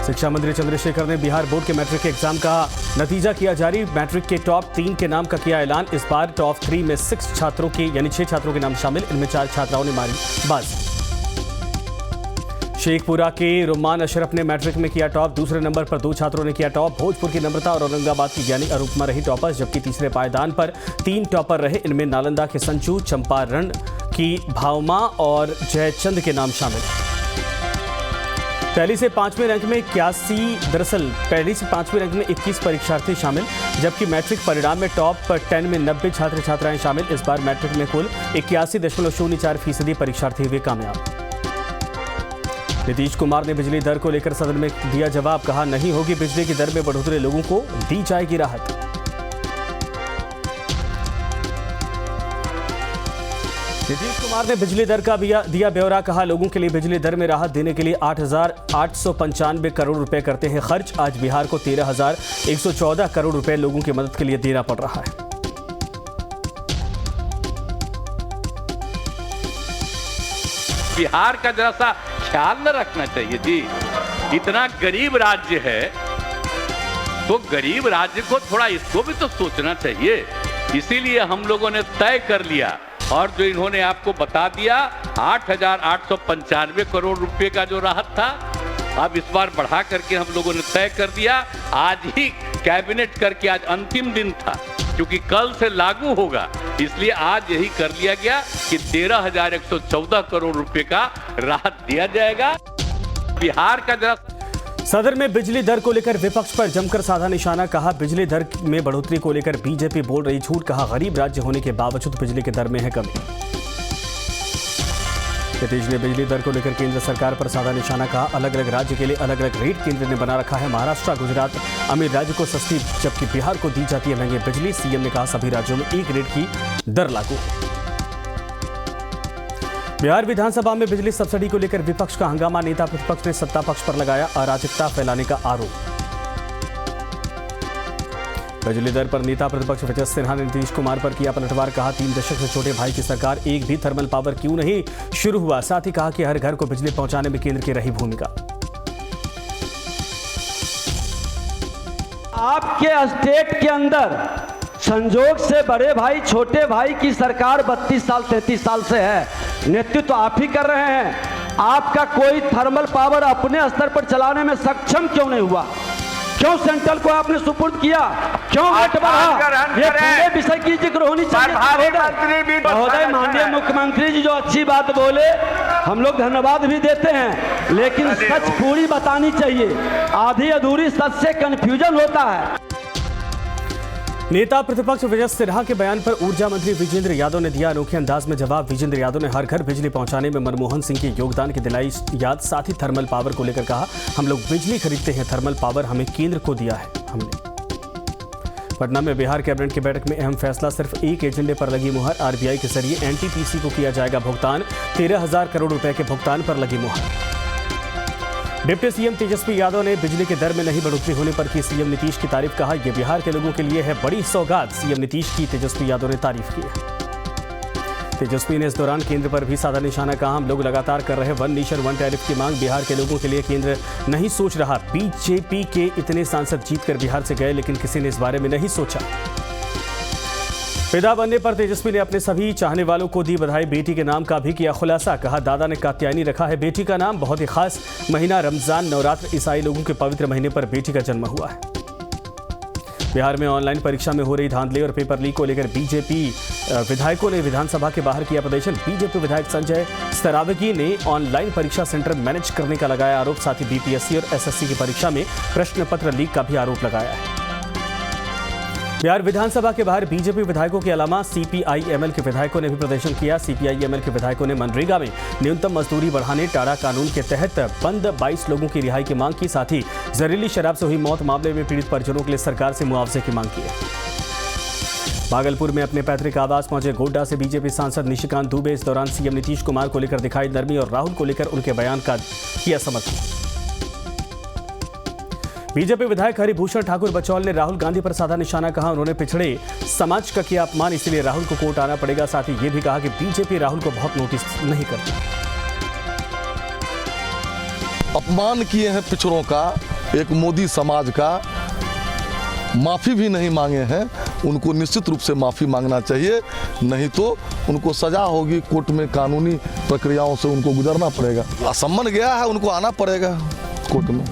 शिक्षा मंत्री चंद्रशेखर ने बिहार बोर्ड के मैट्रिक के एग्जाम का नतीजा किया जारी। मैट्रिक के टॉप 3 के नाम का किया ऐलान। इस बार टॉप 3 में 6 छात्रों के नाम शामिल। इनमें 4 छात्राओं ने मारी बाजी। शेखपुरा के रुमान अशरफ ने मैट्रिक में किया टॉप। दूसरे नंबर पर 2 छात्रों ने किया टॉप। भोजपुर की नम्रता और औरंगाबाद की ज्ञानी अरूपमा रही टॉपर्स, जबकि तीसरे पायदान पर 3 टॉपर रहे। इनमें नालंदा के संचू, चंपारण की भावमा और जयचंद के नाम शामिल। पहली से 5वें रैंक में 21 परीक्षार्थी शामिल, जबकि मैट्रिक परिणाम में टॉप 10 में 90 छात्र छात्राएं शामिल। इस बार मैट्रिक में कुल 81.04% परीक्षार्थी हुए कामयाब। नीतीश कुमार ने बिजली दर को लेकर सदन में दिया जवाब। कहा, नहीं होगी बिजली की दर में बढ़ोतरी, लोगों को दी जाएगी राहत। नीतीश कुमार ने बिजली दर का दिया ब्यौरा। कहा, लोगों के लिए बिजली दर में राहत देने के लिए 8,895 करोड़ रुपए करते हैं खर्च। आज बिहार को 13,114 करोड़ रुपए लोगों की मदद के लिए देना पड़ रहा है। बिहार का जरा सा ख्याल न रखना चाहिए जी। इतना गरीब राज्य है तो गरीब राज्य को थोड़ा इसको भी तो सोचना चाहिए। इसीलिए हम लोगों ने तय कर लिया, और जो इन्होंने आपको बता दिया 8,895 करोड़ रुपए का जो राहत था, अब इस बार बढ़ा करके हम लोगों ने तय कर दिया। आज ही कैबिनेट करके, आज अंतिम दिन था क्योंकि कल से लागू होगा, इसलिए आज यही कर लिया गया कि 13,114 करोड़ रुपए का राहत दिया जाएगा। बिहार का जरा सदन में बिजली दर को लेकर विपक्ष पर जमकर साधा निशाना। कहा, बिजली दर में बढ़ोतरी को लेकर बीजेपी बोल रही झूठ। कहा, गरीब राज्य होने के बावजूद बिजली के दर में है कमी। नीतीश ने बिजली दर को लेकर केंद्र सरकार पर साधा निशाना। कहा, अलग अलग राज्य के लिए अलग अलग रेट केंद्र ने बना रखा है। महाराष्ट्र, गुजरात अमीर राज्य को सस्ती, जबकि बिहार को दी जाती है महंगी बिजली। सीएम ने कहा, सभी राज्यों में एक रेट की दर लागू। बिहार विधानसभा में बिजली सब्सिडी को लेकर विपक्ष का हंगामा। नेता प्रतिपक्ष ने सत्ता पक्ष पर लगाया अराजकता फैलाने का आरोप। बिजली दर पर नेता प्रतिपक्ष वजस सिन्हा ने नीतीश कुमार पर किया पलटवार। कहा, 3 दशक से छोटे भाई की सरकार, एक भी थर्मल पावर क्यों नहीं शुरू हुआ। साथ ही कहा कि हर घर को बिजली पहुंचाने में केंद्र की रही भूमिका। आपके स्टेट के अंदर संजोग से बड़े भाई छोटे भाई की सरकार 32 साल 33 साल से है। नेतृत्व आप ही कर रहे हैं। आपका कोई थर्मल पावर अपने स्तर पर चलाने में सक्षम क्यों नहीं हुआ? क्यों सेंट्रल को आपने सुपुर्द किया? क्यों रेट बढ़ा? ये पूरे विषय की जिक्र होनी चाहिए। महोदय, माननीय मुख्यमंत्री जी जो अच्छी बात बोले, हम लोग धन्यवाद भी देते हैं, लेकिन सच पूरी बतानी चाहिए। आधी अधूरी सच से कंफ्यूजन होता है। नेता प्रतिपक्ष वजस सिन्हा के बयान पर ऊर्जा मंत्री विजेंद्र यादव ने दिया अनोखे अंदाज में जवाब। विजेंद्र यादव ने हर घर बिजली पहुंचाने में मनमोहन सिंह के योगदान की दिलाई याद। साथ ही थर्मल पावर को लेकर कहा, हम लोग बिजली खरीदते हैं, थर्मल पावर हमें केंद्र को दिया है हमने। पटना में बिहार कैबिनेट की बैठक में अहम फैसला। सिर्फ एक एजेंडे पर लगी मुहर। आरबीआई के जरिए एनटीपीसी को किया जाएगा भुगतान। 13,000 करोड़ रुपए के भुगतान पर लगी मुहर। डिप्टी सीएम तेजस्वी यादव ने बिजली के दर में नहीं बढ़ोतरी होने पर की सीएम नीतीश की तारीफ। कहा, यह बिहार के लोगों के लिए है बड़ी सौगात। सीएम नीतीश की तेजस्वी यादव ने तारीफ की। तेजस्वी ने इस दौरान केंद्र पर भी साधा निशाना। कहा, हम लोग लगातार कर रहे 1 नेशन 1 टैरिफ की मांग। बिहार के लोगों के लिए केंद्र नहीं सोच रहा। बीजेपी के इतने सांसद जीतकर बिहार से गए, लेकिन किसी ने इस बारे में नहीं सोचा। पिता बनने पर तेजस्वी ने अपने सभी चाहने वालों को दी बधाई। बेटी के नाम का भी किया खुलासा। कहा, दादा ने कात्यायनी रखा है बेटी का नाम। बहुत ही खास महीना रमजान, नवरात्र, ईसाई लोगों के पवित्र महीने पर बेटी का जन्म हुआ है। बिहार में ऑनलाइन परीक्षा में हो रही धांधली और पेपर लीक को लेकर बीजेपी विधायकों ने विधानसभा के बाहर किया प्रदर्शन। बीजेपी विधायक संजय सरावगी ने ऑनलाइन परीक्षा सेंटर मैनेज करने का लगाया आरोप। साथ ही बीपीएससी और एसएससी की परीक्षा में प्रश्न पत्र लीक का भी आरोप लगाया है। बिहार विधानसभा के बाहर बीजेपी विधायकों के अलावा सीपीआईएमएल के विधायकों ने भी प्रदर्शन किया। सीपीआईएमएल के विधायकों ने मनरेगा में न्यूनतम मजदूरी बढ़ाने, टाड़ा कानून के तहत बंद 22 लोगों की रिहाई की मांग की। साथ ही जहरीली शराब से हुई मौत मामले में पीड़ित परिजनों के लिए सरकार से मुआवजे की मांग की है। भागलपुर में अपने पैतृक आवास पहुंचे गोड्डा से बीजेपी सांसद निशिकांत दुबे। इस दौरान सीएम नीतीश कुमार को लेकर दिखाई नरमी और राहुल को लेकर उनके बयान का किया समर्थन। बीजेपी विधायक हरिभूषण ठाकुर बचौल ने राहुल गांधी पर साधा निशाना। कहा, उन्होंने पिछड़े समाज का किया अपमान, इसलिए राहुल को कोर्ट आना पड़ेगा। साथ ही यह भी कहा कि बीजेपी राहुल को बहुत नोटिस नहीं करती। अपमान किए हैं पिछड़ों का, एक मोदी समाज का माफ़ी भी नहीं मांगे हैं, उनको निश्चित रूप से माफ़ी मांगना चाहिए, नहीं तो उनको सज़ा होगी, कोर्ट में कानूनी प्रक्रियाओं से उनको गुजरना पड़ेगा। असम्मन गया है, उनको आना पड़ेगा कोर्ट में।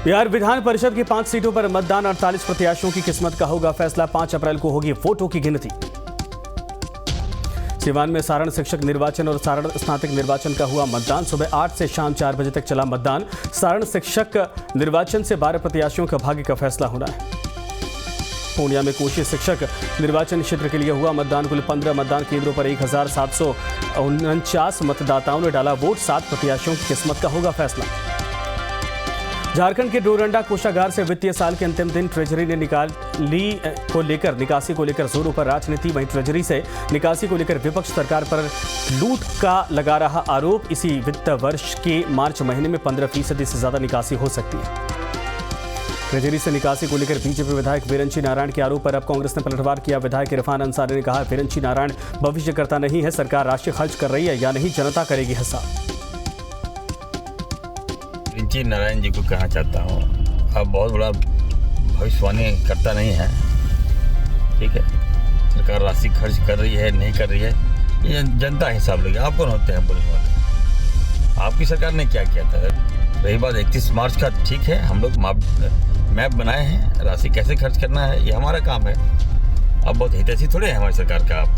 बिहार विधान परिषद की 5 सीटों पर मतदान, 48 प्रत्याशियों की किस्मत का होगा फैसला। 5 अप्रैल को होगी वोटों की गिनती। सिवान में सारण शिक्षक निर्वाचन और सारण स्नातक निर्वाचन का हुआ मतदान। सुबह 8 से शाम 4 बजे तक चला मतदान। सारण शिक्षक निर्वाचन से 12 प्रत्याशियों का भाग्य का फैसला होना है। पूर्णिया में कोशी शिक्षक निर्वाचन क्षेत्र के लिए हुआ मतदान। कुल 15 मतदान केंद्रों पर 1749 मतदाताओं ने डाला वोट। 7 प्रत्याशियों की किस्मत का होगा फैसला। झारखंड के डोरंडा कोषागार से वित्तीय साल के अंतिम दिन ट्रेजरी ने निकासी को लेकर जोरों पर राजनीति। वहीं ट्रेजरी से निकासी को लेकर विपक्ष सरकार पर लूट का लगा रहा आरोप। इसी वित्त वर्ष के मार्च महीने में 15% से ज्यादा निकासी हो सकती है। ट्रेजरी से निकासी को लेकर बीजेपी विधायक वीरंची नारायण के आरोप पर अब कांग्रेस ने पलटवार किया। विधायक इरफान अंसारी ने कहा, वीरंची नारायण भविष्यकर्ता नहीं है, सरकार राशि खर्च कर रही है या नहीं, जनता करेगी हिसाब। वीरंची नारायण जी को कहना चाहता हूँ, अब बहुत बड़ा भविष्यवाणी करता नहीं है, ठीक है। सरकार राशि खर्च कर रही है नहीं कर रही है, ये जनता हिसाब लेगी। आप कौन होते हैं बोलने वाले? आपकी सरकार ने क्या किया था? रही बात 31 मार्च का, ठीक है, हम लोग मैप बनाए हैं, राशि कैसे खर्च करना है ये हमारा काम है। अब बहुत हितैषी थोड़े है हमारी सरकार का। आप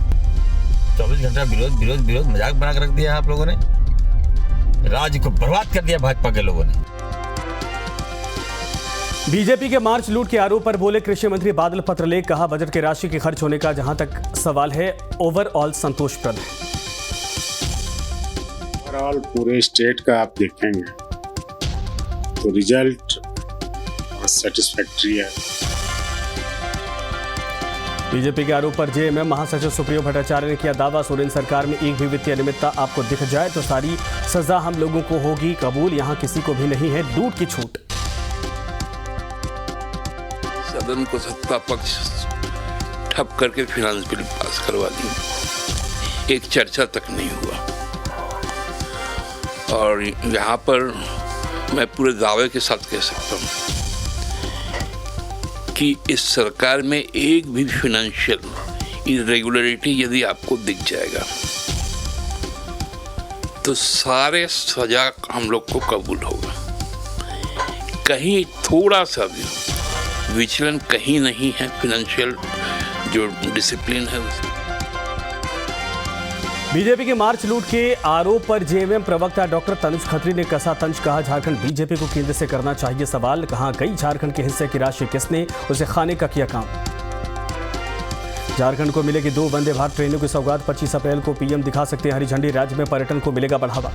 24 घंटा विरोध मजाक बना कर रख दिया आप लोगों ने। राज्य को बर्बाद कर दिया भाजपा के लोगों ने। बीजेपी के मार्च लूट के आरोप पर बोले कृषि मंत्री बादल पत्रलेख। कहा, बजट की राशि के खर्च होने का जहां तक सवाल है, ओवरऑल संतोषप्रद है। ओवरऑल पूरे स्टेट का आप देखेंगे तो रिजल्ट सेटिस्फैक्ट्री है। बीजेपी के आरोप पर जेएमएम महासचिव सुप्रियो भट्टाचार्य ने किया दावा, सोरेन सरकार में एक भी वित्तीय अनियमितता आपको दिख जाए तो सारी सजा हम लोगों को होगी कबूल, यहां किसी को भी नहीं है लूट की छूट। सदन को सत्ता पक्ष ठप करके फाइनेंस बिल पास करवा दी, एक चर्चा तक नहीं हुआ। और यहाँ पर मैं पूरे दावे के साथ कह सकता हूँ कि इस सरकार में एक भी फाइनेंशियल इरेगुलरिटी यदि आपको दिख जाएगा तो सारे सजा हम लोग को कबूल होगा। कहीं थोड़ा सा भी विचलन कहीं नहीं है, फाइनेंशियल जो डिसिप्लिन है। बीजेपी के मार्च लूट के आरोप पर जेएमएम प्रवक्ता डॉक्टर तनुज खत्री ने कसा तंज। कहा, झारखंड बीजेपी को केंद्र से करना चाहिए सवाल। कहां गई झारखंड के हिस्से की राशि, किसने उसे खाने का किया काम। झारखंड को मिलेगी 2 वंदे भारत ट्रेनों की सौगात। 25 अप्रैल को पीएम दिखा सकते हैं हरी झंडी। राज्य में पर्यटन को मिलेगा बढ़ावा।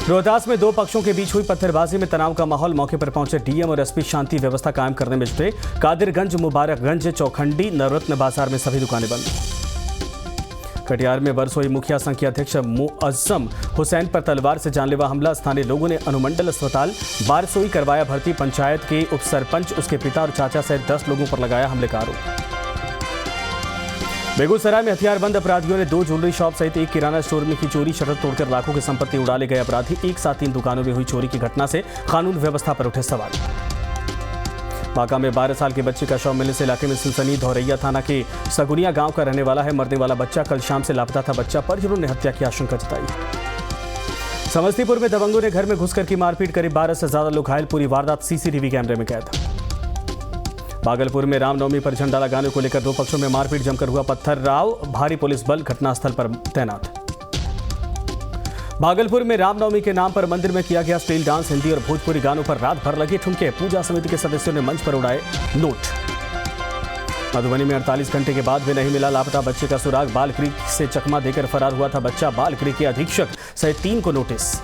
रोहतास में 2 पक्षों के बीच हुई पत्थरबाजी में तनाव का माहौल। मौके पर पहुंचे डीएम और एसपी शांति व्यवस्था कायम करने में जुटे। कादिरगंज, मुबारकगंज, चौखंडी, नवरत्न बाजार में सभी दुकानें बंद। कटिहार में बरसोई मुखिया संघ के अध्यक्ष मुअज्जम हुसैन पर तलवार से जानलेवा हमला। स्थानीय लोगों ने अनुमंडल अस्पताल बारसोई करवाया भर्ती। पंचायत के उप सरपंच, उसके पिता और चाचा सहित 10 लोगों पर लगाया हमले का आरोप। बेगूसराय में हथियारबंद अपराधियों ने 2 ज्वेलरी शॉप सहित 1 किराना स्टोर में की चोरी। शटर तोड़कर लाखों की संपत्ति उड़ा ले गए अपराधी। एक साथ 3 दुकानों में हुई चोरी की घटना से कानून व्यवस्था पर उठे सवाल। बांका में 12 साल के बच्चे का शव मिलने से इलाके में सनसनी। धौरैया थाना के सगुनिया गांव का रहने वाला है मरने वाला बच्चा। कल शाम से लापता था बच्चा, परिजनों ने हत्या की आशंका जताई। समस्तीपुर में दबंगों ने घर में घुसकर की मारपीट। करीब 12 से ज्यादा लोग घायल। पूरी वारदात सीसीटीवी कैमरे में कैद। भागलपुर में रामनवमी पर झंडा लगाने को लेकर 2 पक्षों में मारपीट। जमकर हुआ पत्थरराव। भारी पुलिस बल घटनास्थल पर तैनात। भागलपुर में रामनवमी के नाम पर मंदिर में किया गया स्टील डांस। हिंदी और भोजपुरी गानों पर रात भर लगे ठुमके। पूजा समिति के सदस्यों ने मंच पर उड़ाए नोट। मधुबनी में 48 घंटे के बाद भी नहीं मिला लापता बच्चे का सुराग। बाल क्रीक से चकमा देकर फरार हुआ था बच्चा। बाल क्रीक के अधीक्षक सहित 3 को नोटिस।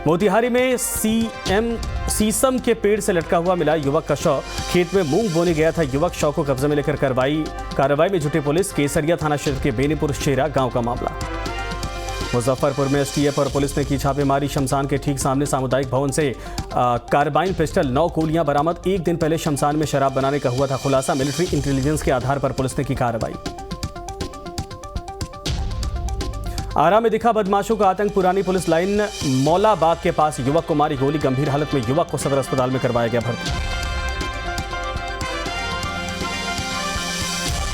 मोतिहारी में सीसम के पेड़ से लटका हुआ मिला युवक का शव। खेत में मूंग बोने गया था युवक। शव को कब्जे में लेकर कार्रवाई में जुटे पुलिस। केसरिया थाना क्षेत्र के बेनीपुर शेरा गांव का मामला। मुजफ्फरपुर में एसटीएफ और पुलिस ने की छापेमारी। शमशान के ठीक सामने सामुदायिक भवन से कार्बाइन पिस्टल 9 गोलियां बरामद। 1 दिन पहले शमशान में शराब बनाने का हुआ था खुलासा। मिलिट्री इंटेलिजेंस के आधार पर पुलिस ने की कार्रवाई। आरा में दिखा बदमाशों का आतंक। पुरानी पुलिस लाइन मौला बाग के पास युवक को मारी गोली। गंभीर हालत में युवक को सदर अस्पताल में करवाया गया भर्ती।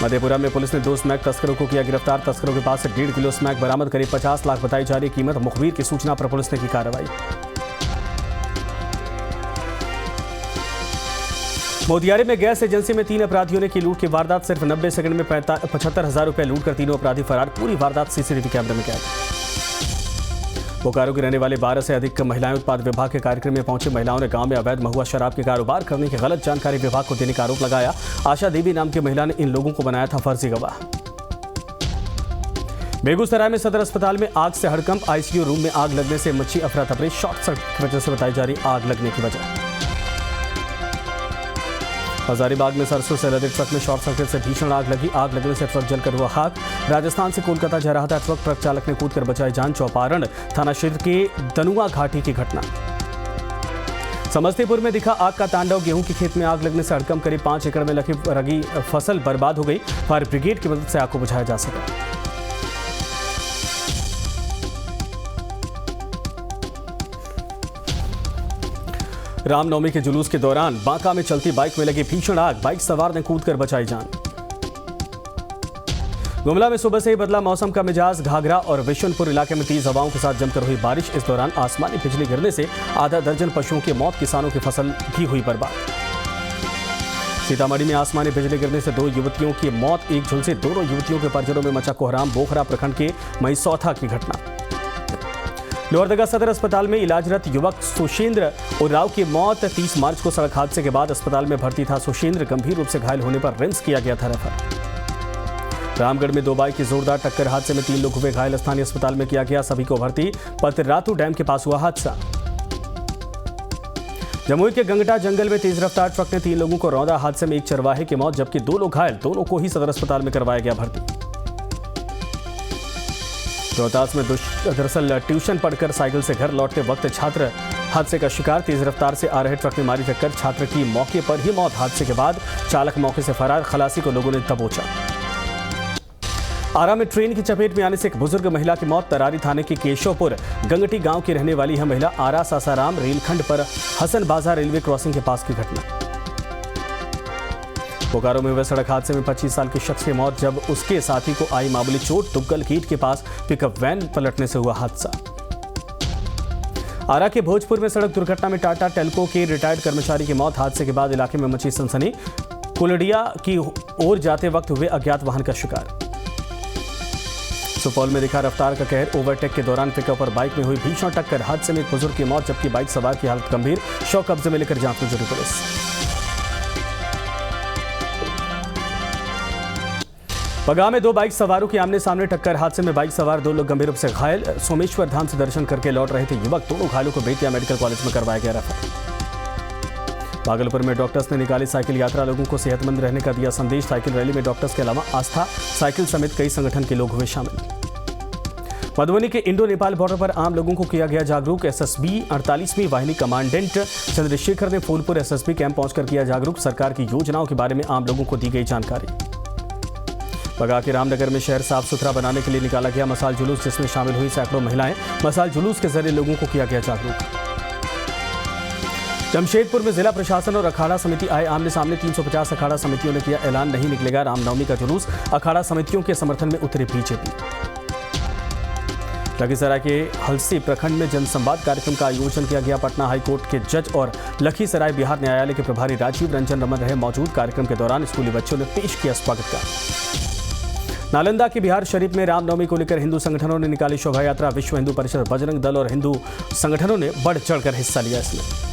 मधेपुरा में पुलिस ने 2 स्मैक तस्करों को किया गिरफ्तार। तस्करों के पास से 1.5 किलो स्मैक बरामद। करीब 50 लाख बताई जा रही कीमत। मुखबिर की सूचना पर पुलिस ने की कार्रवाई। मोतिहारी में गैस एजेंसी में 3 अपराधियों ने की लूट की वारदात। सिर्फ 90 सेकंड में 75,000 रुपए लूट कर तीनों अपराधी फरार। पूरी वारदात सीसीटीवी कैमरे में कैद। बोकारो की रहने वाले 12 से अधिक महिलाएं उत्पाद विभाग के कार्यक्रम में पहुंची। महिलाओं ने गांव में अवैध महुआ शराब के कारोबार करने की गलत जानकारी विभाग को देने का आरोप लगाया। आशा देवी नाम की महिला ने इन लोगों को बनाया था फर्जी गवाह। बेगूसराय में सदर अस्पताल में आग से हड़कंप। आईसीयू रूम में आग लगने से मची अफरा तफरी। शॉर्ट सर्किट की वजह से बताई जा रही आग लगने की वजह। हजारीबाग में सरसों से लदे ट्रक में शॉर्ट सर्किट से भीषण आग लगी। आग लगने से ट्रक जलकर हुआ खाक। राजस्थान से कोलकाता जा रहा था ट्रक चालक ने कूदकर बचाई जान। चौपारण थाना क्षेत्र के दनुआ घाटी की घटना। समस्तीपुर में दिखा आग का तांडव। गेहूं के खेत में आग लगने से हड़कंप। करीब 5 एकड़ में लगी फसल बर्बाद हो गई। फायर ब्रिगेड की मदद से आग को बुझाया जा सका। रामनवमी के जुलूस के दौरान बांका में चलती बाइक में लगी भीषण आग। बाइक सवार ने कूदकर बचाई जान। गुमला में सुबह से ही बदला मौसम का मिजाज। घाघरा और विशुनपुर इलाके में तेज हवाओं के साथ जमकर हुई बारिश। इस दौरान आसमानी बिजली गिरने से आधा दर्जन पशुओं की मौत। किसानों की फसल भी हुई बर्बाद। सीतामढ़ी में आसमानी बिजली गिरने से 2 युवतियों की मौत। एक झुलसे दोनों युवतियों के परिजनों में मचा कोहराम। बोखरा प्रखंड के मईसौथा की घटना। लोहरदगा सदर अस्पताल में इलाजरत युवक सुशींद्र उराव की मौत। 30 मार्च को सड़क हादसे के बाद अस्पताल में भर्ती था सुशींद्र। गंभीर रूप से घायल होने पर रिम्स किया गया था रेफर। रामगढ़ में 2 बाइक की जोरदार टक्कर। हादसे में 3 लोग हुए घायल। स्थानीय अस्पताल में किया गया सभी को भर्ती। पतरातू डैम के पास हुआ हादसा। जमुई के गंगटा जंगल में तेज रफ्तार ट्रक ने 3 लोगों को रौंदा। हादसे में एक चरवाहे की मौत जबकि 2 लोग घायल। दोनों को ही सदर अस्पताल में करवाया गया भर्ती। रोहतास में दरअसल ट्यूशन पढ़कर साइकिल से घर लौटते वक्त छात्र हादसे का शिकार। तेज रफ्तार से आ रहे ट्रक ने मारी टक्कर। छात्र की मौके पर ही मौत। हादसे के बाद चालक मौके से फरार। खलासी को लोगों ने दबोचा। आरा में ट्रेन की चपेट में आने से एक बुजुर्ग महिला की मौत। तरारी थाने के केशवपुर गंगटी गांव की रहने वाली यह महिला आरा सासाराम रेलखंड पर हसन बाजार रेलवे क्रॉसिंग के पास की घटना। बोकारो में हुए सड़क हादसे में 25 साल के शख्स की मौत जब उसके साथी को आई मामूली चोट। दुग्गल गेट के पास पिकअप वैन पलटने से हुआ हादसा। आरा के भोजपुर में सड़क दुर्घटना में टाटा टेल्को के रिटायर्ड कर्मचारी की मौत। हादसे के बाद इलाके में मची सनसनी। कुलडिया की ओर जाते वक्त हुए अज्ञात वाहन का शिकार। सुपौल में दिखा रफ्तार का कहर। ओवरटेक के दौरान पिकअप और बाइक में हुई भीषण टक्कर। हादसे में एक बुजुर्ग की मौत जबकि बाइक सवार की हालत गंभीर। शव कब्जे में लेकर जांच में जुटी पुलिस। बगा में 2 बाइक सवारों की आमने सामने टक्कर। हादसे में बाइक सवार 2 लोग गंभीर रूप से घायल। सोमेश्वर धाम से दर्शन करके लौट रहे थे युवक। दोनों घायलों को बेतिया मेडिकल कॉलेज में करवाया गया रेफर। भागलपुर में डॉक्टर्स ने निकाली साइकिल यात्रा। लोगों को सेहतमंद रहने का दिया संदेश। साइकिल रैली में डॉक्टर्स के अलावा आस्था साइकिल समेत कई संगठन के लोग हुए शामिल। मधुबनी के इंडो नेपाल बॉर्डर पर आम लोगों को किया गया जागरूक। एसएसबी 48वीं वाहिनी कमांडेंट चंद्रशेखर ने फूलपुर एसएसबी कैंप पहुंचकर किया जागरूक। सरकार की योजनाओं के बारे में आम लोगों को दी गई जानकारी। बगा के रामनगर में शहर साफ सुथरा बनाने के लिए निकाला गया मसाल जुलूस जिसमें शामिल हुई सैकड़ों महिलाएं। मसाल जुलूस के जरिए लोगों को किया गया जागरूक। जमशेदपुर में जिला प्रशासन और अखाड़ा समिति आए आमने सामने। 350 अखाड़ा समितियों ने किया ऐलान, नहीं निकलेगा रामनवमी का जुलूस। अखाड़ा समितियों के समर्थन में उतरी बीजेपी। लखीसराय के हलसी प्रखंड में जनसंवाद कार्यक्रम का आयोजन किया गया। पटना हाईकोर्ट के जज और लखीसराय बिहार न्यायालय के प्रभारी राजीव रंजन रमन रहे मौजूद। कार्यक्रम के दौरान स्कूली बच्चों ने पेश किया स्वागत का। नालंदा के बिहार शरीफ में रामनवमी को लेकर हिंदू संगठनों ने निकाली शोभा यात्रा। विश्व हिंदू परिषद, बजरंग दल और हिंदू संगठनों ने बढ़ चढ़कर हिस्सा लिया इसमें।